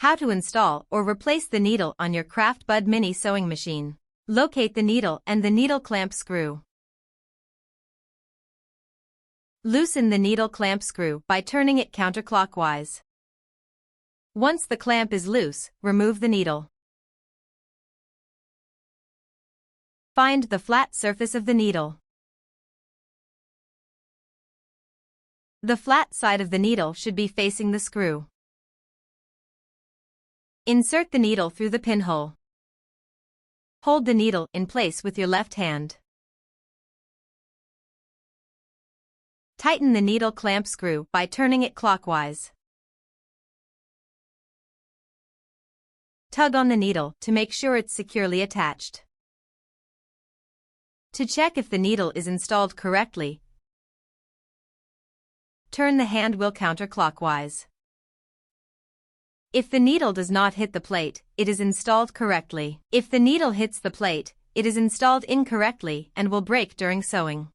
How to install or replace the needle on your Craftbud mini sewing machine. Locate the needle and the needle clamp screw. Loosen the needle clamp screw by turning it counterclockwise. Once the clamp is loose, remove the needle. Find the flat surface of the needle. The flat side of the needle should be facing the screw. Insert the needle through the pinhole. Hold the needle in place with your left hand. Tighten the needle clamp screw by turning it clockwise. Tug on the needle to make sure it's securely attached. To check if the needle is installed correctly, turn the hand wheel counterclockwise. If the needle does not hit the plate, it is installed correctly. If the needle hits the plate, it is installed incorrectly and will break during sewing.